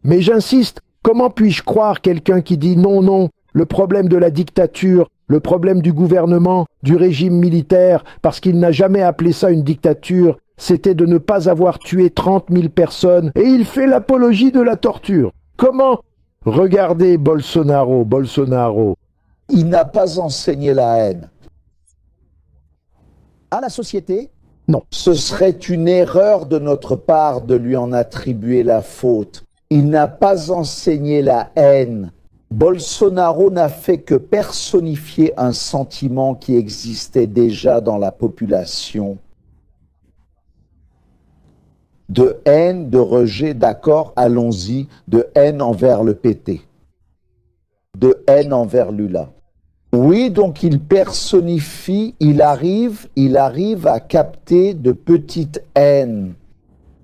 Mais j'insiste, comment puis-je croire quelqu'un qui dit non, non, le problème de la dictature, le problème du gouvernement, du régime militaire, parce qu'il n'a jamais appelé ça une dictature, c'était de ne pas avoir tué 30 000 personnes, et il fait l'apologie de la torture. Comment? Regardez Bolsonaro. Il n'a pas enseigné la haine à la société. Non. Ce serait une erreur de notre part de lui en attribuer la faute. Il n'a pas enseigné la haine. Bolsonaro n'a fait que personnifier un sentiment qui existait déjà dans la population. De haine, de rejet, d'accord, allons-y, de haine envers le PT, de haine envers Lula. Oui, donc il personnifie, il arrive à capter de petites haines.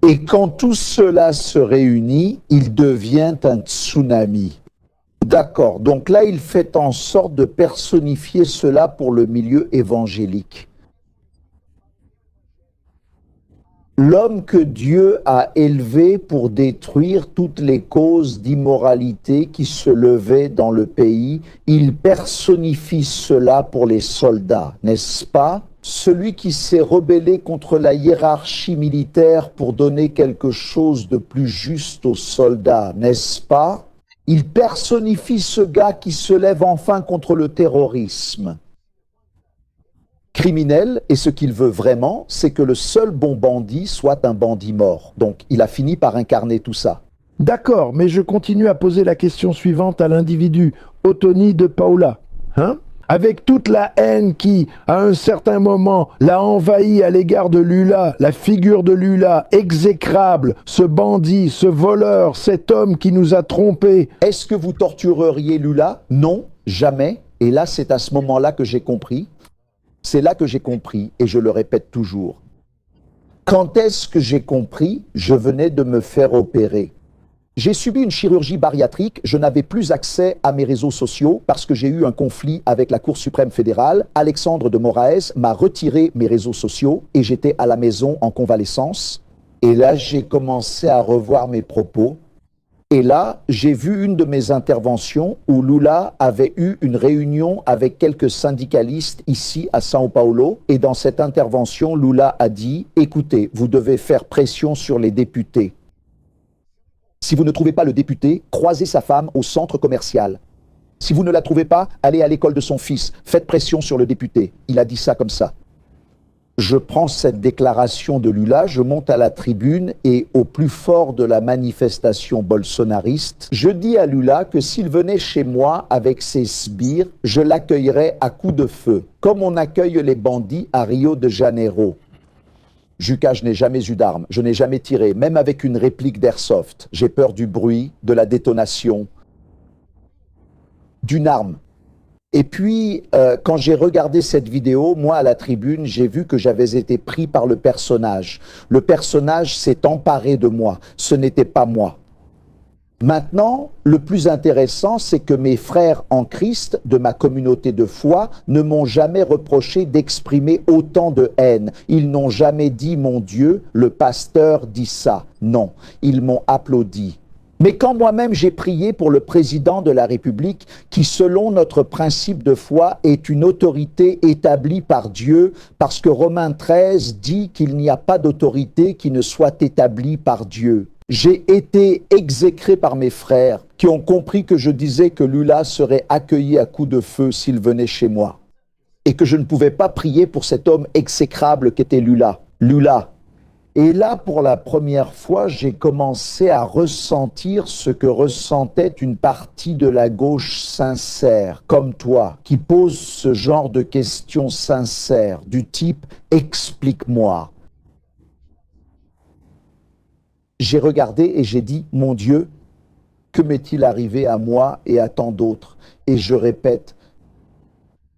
Et quand tout cela se réunit, il devient un tsunami. D'accord, donc là il fait en sorte de personnifier cela pour le milieu évangélique. L'homme que Dieu a élevé pour détruire toutes les causes d'immoralité qui se levaient dans le pays, il personnifie cela pour les soldats, n'est-ce pas? Celui qui s'est rebellé contre la hiérarchie militaire pour donner quelque chose de plus juste aux soldats, n'est-ce pas? Il personnifie ce gars qui se lève enfin contre le terrorisme criminel, et ce qu'il veut vraiment, c'est que le seul bon bandit soit un bandit mort. Donc, il a fini par incarner tout ça. D'accord, mais je continue à poser la question suivante à l'individu, Ottoni de Paula. Avec toute la haine qui, à un certain moment, l'a envahi à l'égard de Lula, la figure de Lula, exécrable, ce bandit, ce voleur, cet homme qui nous a trompés. Est-ce que vous tortureriez Lula? Non, jamais. Et là, c'est à ce moment-là que j'ai compris. C'est là que j'ai compris, et je le répète toujours. Quand est-ce que j'ai compris? Je venais de me faire opérer. J'ai subi une chirurgie bariatrique, je n'avais plus accès à mes réseaux sociaux parce que j'ai eu un conflit avec la Cour suprême fédérale. Alexandre de Moraes m'a retiré mes réseaux sociaux et j'étais à la maison en convalescence. Et là, j'ai commencé à revoir mes propos. Et là, j'ai vu une de mes interventions où Lula avait eu une réunion avec quelques syndicalistes ici à São Paulo. Et dans cette intervention, Lula a dit « Écoutez, vous devez faire pression sur les députés. Si vous ne trouvez pas le député, croisez sa femme au centre commercial. Si vous ne la trouvez pas, allez à l'école de son fils. Faites pression sur le député. » Il a dit ça comme ça. Je prends cette déclaration de Lula, je monte à la tribune et au plus fort de la manifestation bolsonariste, je dis à Lula que s'il venait chez moi avec ses sbires, je l'accueillerais à coups de feu, comme on accueille les bandits à Rio de Janeiro. Juca, je n'ai jamais eu d'arme, je n'ai jamais tiré, même avec une réplique d'airsoft. J'ai peur du bruit, de la détonation, d'une arme. Et puis, quand j'ai regardé cette vidéo, moi à la tribune, j'ai vu que j'avais été pris par le personnage. Le personnage s'est emparé de moi, ce n'était pas moi. Maintenant, le plus intéressant, c'est que mes frères en Christ de ma communauté de foi ne m'ont jamais reproché d'exprimer autant de haine. Ils n'ont jamais dit « mon Dieu, le pasteur dit ça ». Non, ils m'ont applaudi. Mais quand moi-même j'ai prié pour le président de la République, qui selon notre principe de foi est une autorité établie par Dieu, parce que Romains 13 dit qu'il n'y a pas d'autorité qui ne soit établie par Dieu. J'ai été exécré par mes frères qui ont compris que je disais que Lula serait accueilli à coups de feu s'il venait chez moi. Et que je ne pouvais pas prier pour cet homme exécrable qu'était Lula. Et là, pour la première fois, j'ai commencé à ressentir ce que ressentait une partie de la gauche sincère, comme toi, qui pose ce genre de questions sincères, du type « explique-moi ». J'ai regardé et j'ai dit « Mon Dieu, que m'est-il arrivé à moi et à tant d'autres ?» Et je répète,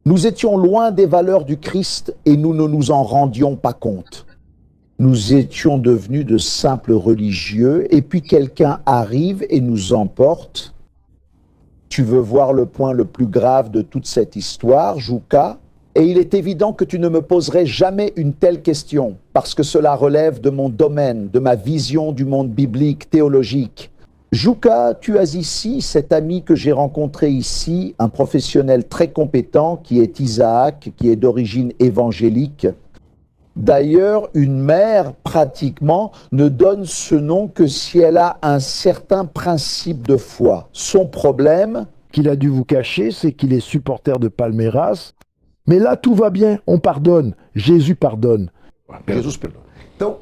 nous étions loin des valeurs du Christ et nous ne nous en rendions pas compte. Nous étions devenus de simples religieux et puis quelqu'un arrive et nous emporte. Tu veux voir le point le plus grave de toute cette histoire, Juca? Et il est évident que tu ne me poserais jamais une telle question parce que cela relève de mon domaine, de ma vision du monde biblique, théologique. Jouka, tu as ici cet ami que j'ai rencontré ici, un professionnel très compétent qui est Isaac, qui est d'origine évangélique. D'ailleurs, une mère, pratiquement, ne donne ce nom que si elle a un certain principe de foi. Son problème, Qu'il a dû vous cacher, c'est qu'il est supporter de Palmeiras. Mais là, tout va bien, on pardonne. Jésus pardonne. Jésus pardonne. Donc,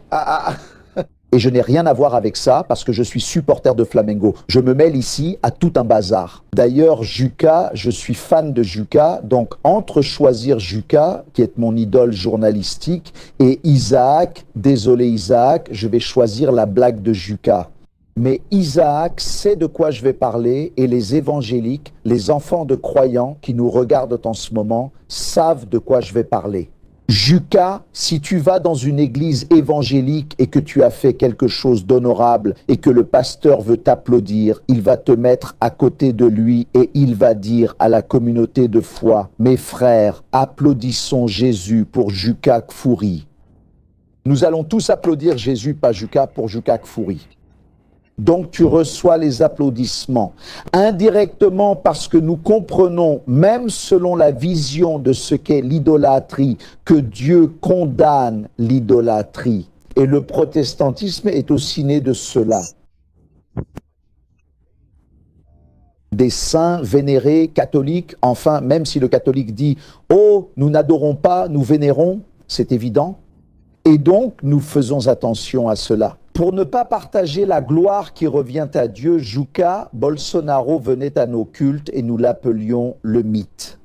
et je n'ai rien à voir avec ça parce que je suis supporter de Flamengo. Je me mêle ici à tout un bazar. D'ailleurs, Juca, je suis fan de Juca. Donc, entre choisir Juca, qui est mon idole journalistique, et Isaac, désolé Isaac, je vais choisir la blague de Juca. Mais Isaac sait de quoi je vais parler et les évangéliques, les enfants de croyants qui nous regardent en ce moment, savent de quoi je vais parler. Juca, si tu vas dans une église évangélique et que tu as fait quelque chose d'honorable et que le pasteur veut t'applaudir, il va te mettre à côté de lui et il va dire à la communauté de foi, mes frères, applaudissons Jésus pour Juca Kfouri. Nous allons tous applaudir Jésus, pas Juca, pour Juca Kfouri. Donc tu reçois les applaudissements. Indirectement parce que nous comprenons, même selon la vision de ce qu'est l'idolâtrie, que Dieu condamne l'idolâtrie. Et le protestantisme est aussi né de cela. Des saints vénérés, catholiques, enfin, même si le catholique dit « Oh, nous n'adorons pas, nous vénérons », c'est évident. Et donc, nous faisons attention à cela. Pour ne pas partager la gloire qui revient à Dieu, Juca, Bolsonaro venait à nos cultes et nous l'appelions le mythe.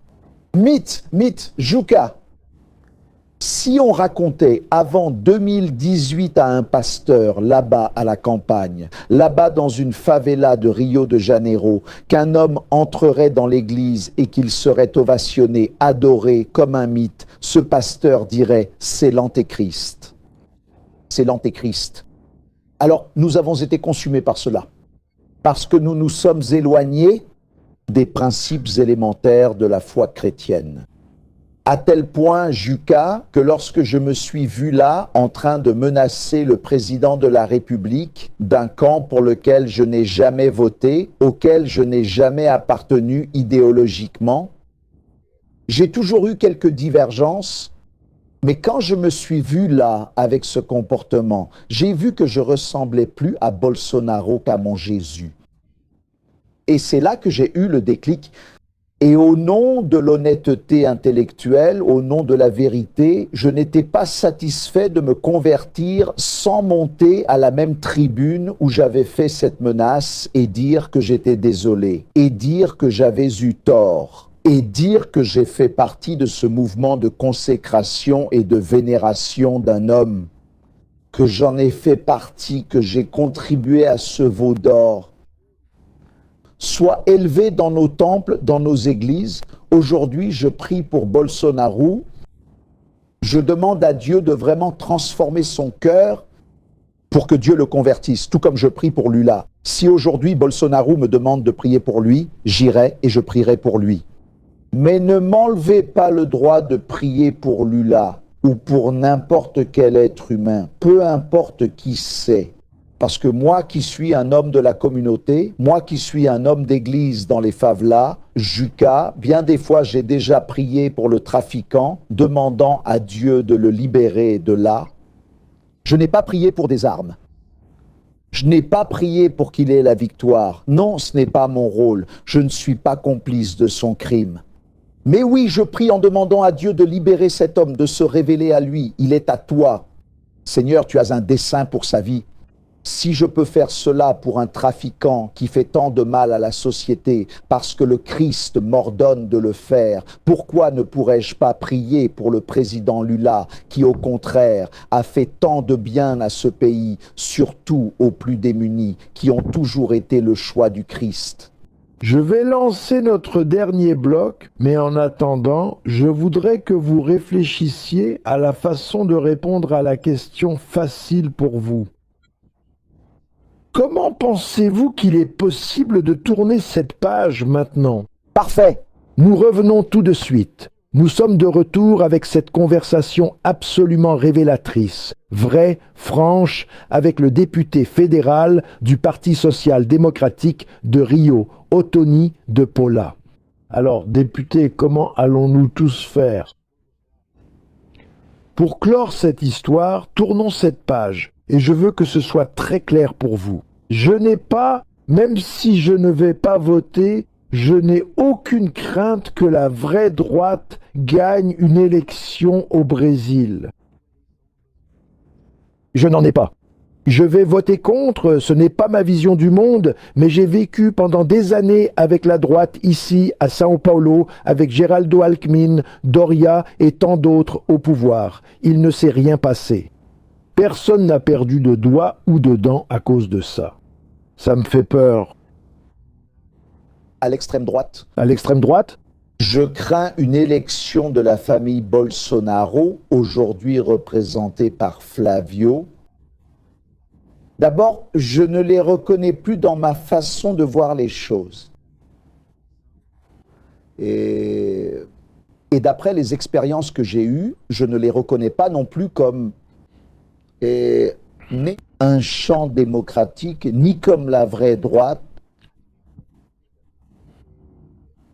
Mythe, Juca. Si on racontait avant 2018 à un pasteur, là-bas à la campagne, là-bas dans une favela de Rio de Janeiro, qu'un homme entrerait dans l'église et qu'il serait ovationné, adoré comme un mythe, ce pasteur dirait « c'est l'antéchrist ». C'est l'antéchrist. Alors, nous avons été consumés par cela, parce que nous nous sommes éloignés des principes élémentaires de la foi chrétienne. À tel point, Juca, que lorsque je me suis vu là, en train de menacer le président de la République d'un camp pour lequel je n'ai jamais voté, auquel je n'ai jamais appartenu idéologiquement, j'ai toujours eu quelques divergences. Mais quand je me suis vu là, avec ce comportement, j'ai vu que je ressemblais plus à Bolsonaro qu'à mon Jésus. Et c'est là que j'ai eu le déclic. Et au nom de l'honnêteté intellectuelle, au nom de la vérité, je n'étais pas satisfait de me convertir sans monter à la même tribune où j'avais fait cette menace et dire que j'étais désolé, et dire que j'avais eu tort. Et dire que j'ai fait partie de ce mouvement de consécration et de vénération d'un homme, que j'en ai fait partie, que j'ai contribué à ce veau d'or, soit élevé dans nos temples, dans nos églises. Aujourd'hui, je prie pour Bolsonaro. Je demande à Dieu de vraiment transformer son cœur pour que Dieu le convertisse, tout comme je prie pour Lula. Si aujourd'hui Bolsonaro me demande de prier pour lui, j'irai et je prierai pour lui. Mais ne m'enlevez pas le droit de prier pour Lula ou pour n'importe quel être humain, peu importe qui c'est. Parce que moi qui suis un homme de la communauté, moi qui suis un homme d'église dans les favelas, Juca, bien des fois j'ai déjà prié pour le trafiquant, demandant à Dieu de le libérer de là. Je n'ai pas prié pour des armes. Je n'ai pas prié pour qu'il ait la victoire. Non, ce n'est pas mon rôle. Je ne suis pas complice de son crime. Mais oui, je prie en demandant à Dieu de libérer cet homme, de se révéler à lui. Il est à toi. Seigneur, tu as un dessein pour sa vie. Si je peux faire cela pour un trafiquant qui fait tant de mal à la société, parce que le Christ m'ordonne de le faire, pourquoi ne pourrais-je pas prier pour le président Lula, qui au contraire a fait tant de bien à ce pays, surtout aux plus démunis, qui ont toujours été le choix du Christ? Je vais lancer notre dernier bloc, mais en attendant, je voudrais que vous réfléchissiez à la façon de répondre à la question facile pour vous. Comment pensez-vous qu'il est possible de tourner cette page maintenant? Parfait. Nous revenons tout de suite. Nous sommes de retour avec cette conversation absolument révélatrice, vraie, franche, avec le député fédéral du Parti social-démocratique de Rio, Ottoni de Paula. Alors, député, comment allons-nous tous faire? Pour clore cette histoire, tournons cette page, et je veux que ce soit très clair pour vous. Je n'ai pas, même si je ne vais pas voter, je n'ai aucune crainte que la vraie droite gagne une élection au Brésil. Je n'en ai pas. Je vais voter contre, ce n'est pas ma vision du monde, mais j'ai vécu pendant des années avec la droite ici à São Paulo, avec Geraldo Alckmin, Doria et tant d'autres au pouvoir. Il ne s'est rien passé. Personne n'a perdu de doigt ou de dent à cause de ça. Ça me fait peur. À l'extrême droite. À l'extrême droite? Je crains une élection de la famille Bolsonaro, aujourd'hui représentée par Flavio. D'abord, je ne les reconnais plus dans ma façon de voir les choses. Et d'après les expériences que j'ai eues, je ne les reconnais pas non plus comme ni un champ démocratique, ni comme la vraie droite.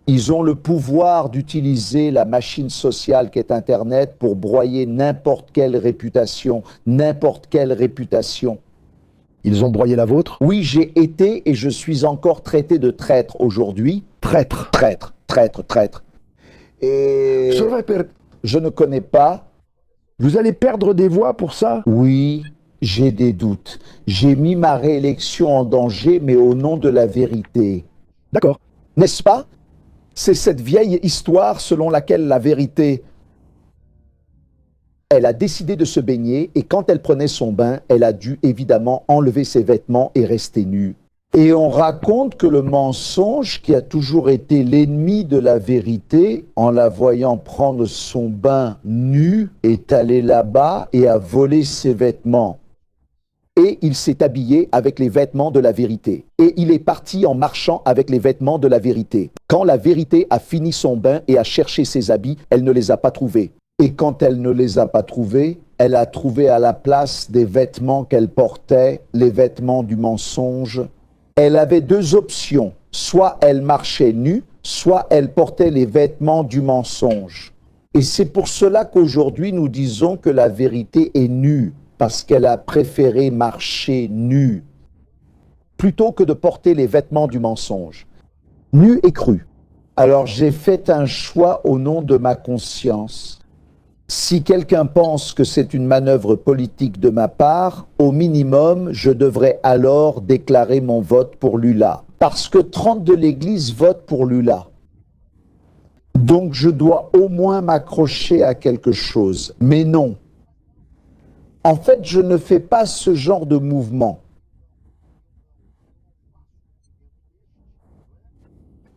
Ils ont le pouvoir d'utiliser la machine sociale qu'est Internet pour broyer n'importe quelle réputation, n'importe quelle réputation. Ils ont broyé la vôtre? Oui, j'ai été et je suis encore traité de traître aujourd'hui. Traître. Traître, traître, traître. Et je ne connais pas. Vous allez perdre des voix pour ça? Oui, j'ai des doutes. J'ai mis ma réélection en danger, mais au nom de la vérité. D'accord. N'est-ce pas? C'est cette vieille histoire selon laquelle la vérité, elle a décidé de se baigner et quand elle prenait son bain, elle a dû évidemment enlever ses vêtements et rester nue. Et on raconte que le mensonge, qui a toujours été l'ennemi de la vérité, en la voyant prendre son bain nu, est allé là-bas et a volé ses vêtements. Et il s'est habillé avec les vêtements de la vérité. Et il est parti en marchant avec les vêtements de la vérité. Quand la vérité a fini son bain et a cherché ses habits, elle ne les a pas trouvés. Et quand elle ne les a pas trouvés, elle a trouvé à la place des vêtements qu'elle portait, les vêtements du mensonge. Elle avait deux options. Soit elle marchait nue, soit elle portait les vêtements du mensonge. Et c'est pour cela qu'aujourd'hui nous disons que la vérité est nue. Parce qu'elle a préféré marcher nue, plutôt que de porter les vêtements du mensonge, nue et crue. Alors j'ai fait un choix au nom de ma conscience. Si quelqu'un pense que c'est une manœuvre politique de ma part, au minimum, je devrais alors déclarer mon vote pour Lula. Parce que 30 de l'Église votent pour Lula. Donc je dois au moins m'accrocher à quelque chose. Mais non. En fait, je ne fais pas ce genre de mouvement.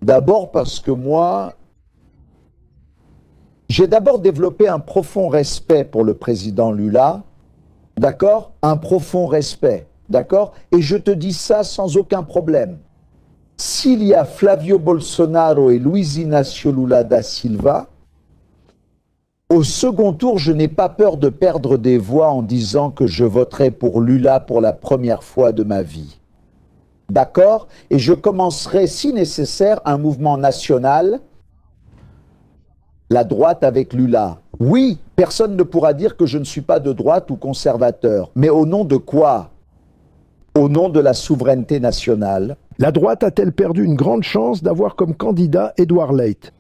D'abord parce que moi, j'ai d'abord développé un profond respect pour le président Lula, d'accord? Un profond respect, d'accord? Et je te dis ça sans aucun problème. S'il y a Flavio Bolsonaro et Luiz Inácio Lula da Silva, au second tour, je n'ai pas peur de perdre des voix en disant que je voterai pour Lula pour la première fois de ma vie. D'accord? Et je commencerai, si nécessaire, un mouvement national, la droite avec Lula. Oui, personne ne pourra dire que je ne suis pas de droite ou conservateur. Mais au nom de quoi? Au nom de la souveraineté nationale. La droite a-t-elle perdu une grande chance d'avoir comme candidat Edouard Leite?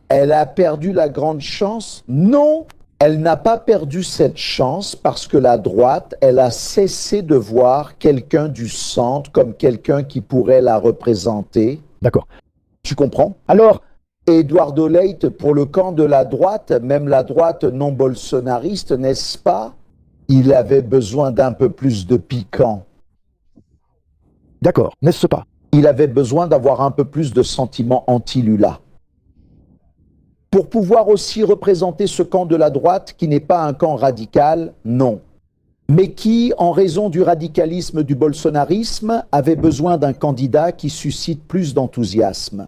Elle a perdu la grande chance? Non, elle n'a pas perdu cette chance parce que la droite, elle a cessé de voir quelqu'un du centre comme quelqu'un qui pourrait la représenter. D'accord. Tu comprends? Alors, Eduardo Leite, pour le camp de la droite, même la droite non bolsonariste, n'est-ce pas? Il avait besoin d'un peu plus de piquant. D'accord, n'est-ce pas? Il avait besoin d'avoir un peu plus de sentiments anti-Lula. Pour pouvoir aussi représenter ce camp de la droite qui n'est pas un camp radical, non. Mais qui, en raison du radicalisme du bolsonarisme, avait besoin d'un candidat qui suscite plus d'enthousiasme.